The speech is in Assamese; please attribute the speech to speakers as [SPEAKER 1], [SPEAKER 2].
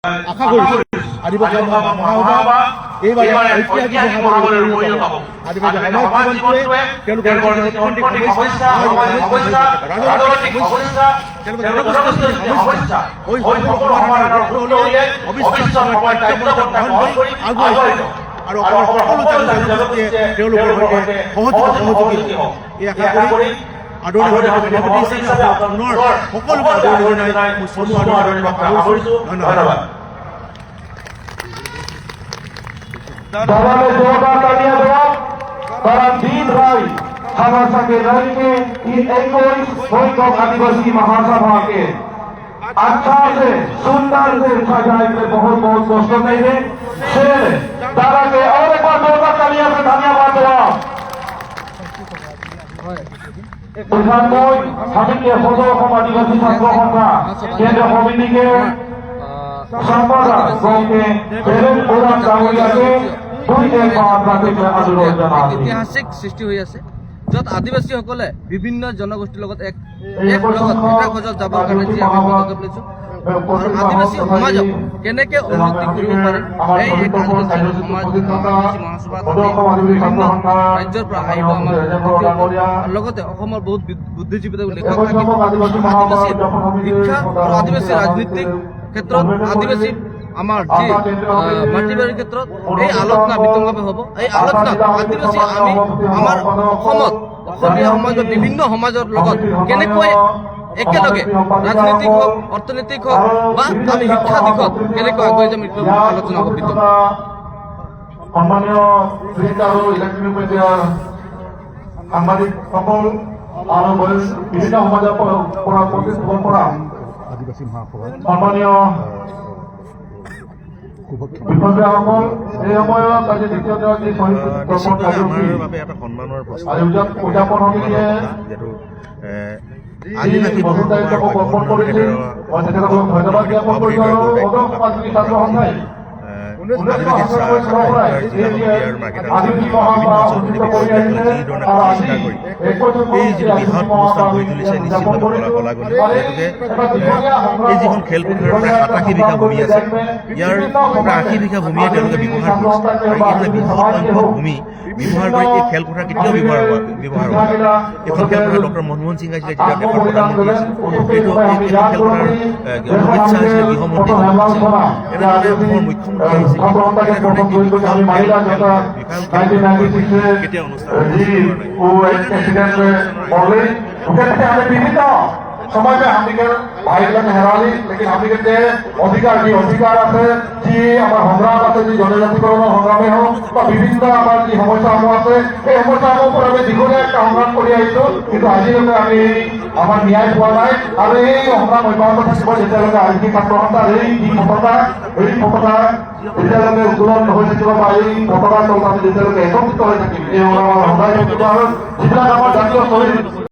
[SPEAKER 1] আশা কৰিছোঁ আদিবাসী মহাসভা এইবাৰ ঐতিহাসিক মহাসভালৈ পৰিণত হ'ব। আদিবাসী সমাজ জীৱনটোৱে তেওঁলোকৰ অৰ্থনৈতিক সমস্যা, ৰাজনৈতিক সমস্যা, তেওঁলোকৰ জনগোষ্ঠীৰ সমস্যা, এই সকলো সমাধানৰ সূত্ৰ উলিয়াই অবিশ্বাস্য সময়ত দায়িত্ব গ্ৰহণ কৰি আগুৱাই যাব আৰু অসমৰ সকলো জনগোষ্ঠীয়ে তেওঁলোকৰ সৈতে সহযোগী হ'ব। এই আশা কৰি আদৰণি সভাপতি হিচাপে পুনৰ সকলোকে আদৰণি জনাই মই চমু আদৰণি কৰিছোঁ। ধন্যবাদ।
[SPEAKER 2] दबावे जोरदार तालियां दो परमजीत राय हमासा के रैली के 21 संख्यक आदिवासी महासभा के अच्छा से सुंदर से सजाए के बहुत बहुत कष्ट नहीं है शेर दादा के और एक बार जोरदार तालियां से धन्यवाद दो प्रधानमंत्री समिति सदस्य आदिवासी छात्र संघ केंद्र कमिटी के संपादक के
[SPEAKER 3] ঐতিহাসিক সৃষ্টি হৈ আছে য'ত আদিবাসীসকলে বিভিন্ন জনগোষ্ঠীৰ লগত এক খোজত যাবৰ কাৰণে যি আমি পদক্ষেপ লৈছোঁ আদিবাসী সমাজক কেনেকৈ উন্নতি কৰিব পাৰে এই আদিবাসী সমাজ আদিবাসী মহাসভাত বিভিন্ন ৰাজ্যৰ পৰা আহিব আমাৰ লগতে অসমৰ বহুত বুদ্ধিজীৱী লেখক থাকিব আদিবাসী শিক্ষা আৰু আদিবাসী ৰাজনীতিক ক্ষেত্ৰত আদিবাসী আমাৰ যি মাটিবাৰীৰ ক্ষেত্ৰত এই আলোচনা বিতংভাৱে হ'ব। এই আলোচনাত আদিবাসী আমি আমাৰ অসমত অসমীয়া সমাজৰ বিভিন্ন সমাজৰ লগত কেনেকৈ একেলগে ৰাজনীতিক হওক অৰ্থনৈতিক হওক বা আমি শিক্ষা দিশত কেনেকৈ আগুৱাই যাম এইটো আলোচনা হ'ব।
[SPEAKER 2] সন্মানীয় প্ৰিণ্ট আৰু ইলেক্ট্ৰনিক মিডিয়াৰ সাংবাদিকসকল আৰু বিভিন্ন সমাজৰ পৰা প্ৰতিষ্ঠাপন কৰা
[SPEAKER 1] আদিবাসী মহাসভা
[SPEAKER 2] সন্মানীয় বিপদাসকল এই সময়ত আজি দ্বিতীয় যি উদযাপন সমিতিয়ে
[SPEAKER 4] আদিবাসী
[SPEAKER 2] বসুদায়িত্বক অৰ্পণ কৰিছিল মই তেখেতসকলক ধন্যবাদ জ্ঞাপন কৰিছোঁ আৰু অসম সমাজবাদী ছাত্ৰ সন্থাই
[SPEAKER 4] এই যিটো বৃহৎ অনুষ্ঠান গঢ়ি তুলিছে নিশ্চিতভাৱে কলাকলি গতিকে এই যিখন খেলপথাৰৰ প্ৰায় 87 বিঘা ভূমি আছে ইয়াৰ প্ৰায় 80 বিঘা ভূমিয়ে তেওঁলোকে ব্যৱহাৰ কৰিছে আৰু এইফালে বৃহৎ সংখ্যক ভূমি ব্যৱহাৰ কৰি এই খেলপথাৰ কেতিয়াও ব্যৱহাৰ হোৱা এইখন খেলপথাৰ ডক্টৰ মনমোহন সিং আছিলে যেতিয়া দেশৰ প্ৰধানমন্ত্ৰী আছিল এইখন খেলপথাৰ অমিত শ্বাহ আছিলে গৃহমন্ত্ৰী এনেদৰে অসমৰ মুখ্যমন্ত্ৰী আহিছিল কেতিয়া অনুষ্ঠান
[SPEAKER 2] समय में हम भाई बहन हेराली लेकिन हम अधिकार जी अधिकार আছে जी संग्राम আছে जी जनजातिकरण संग्रामे হোক विभिन्न जी समस्या আছে এই সমস্যাসমূহৰ আমি দীঘলীয়া একটা সংগ্ৰাম কৰি আহিছোঁ কিন্তু আজিলৈকে আমি আমাৰ ন্যায় পোৱা নাই আৰু এই সংগ্ৰাম অব্যাহত থাকিব যেতিয়ালৈকে আদিবাসী ছাত্ৰ সন্থাৰ এই পতাকা যেতিয়ালৈকে উত্তোলন হৈ থাকিব বা এই পতাকাৰ তলত আমি যেতিয়ালৈকে একত্ৰিত হৈ থাকিম এই সংগ্ৰামৰ সদায় যিবিলাক আমাৰ জাতীয় শ্বহীদ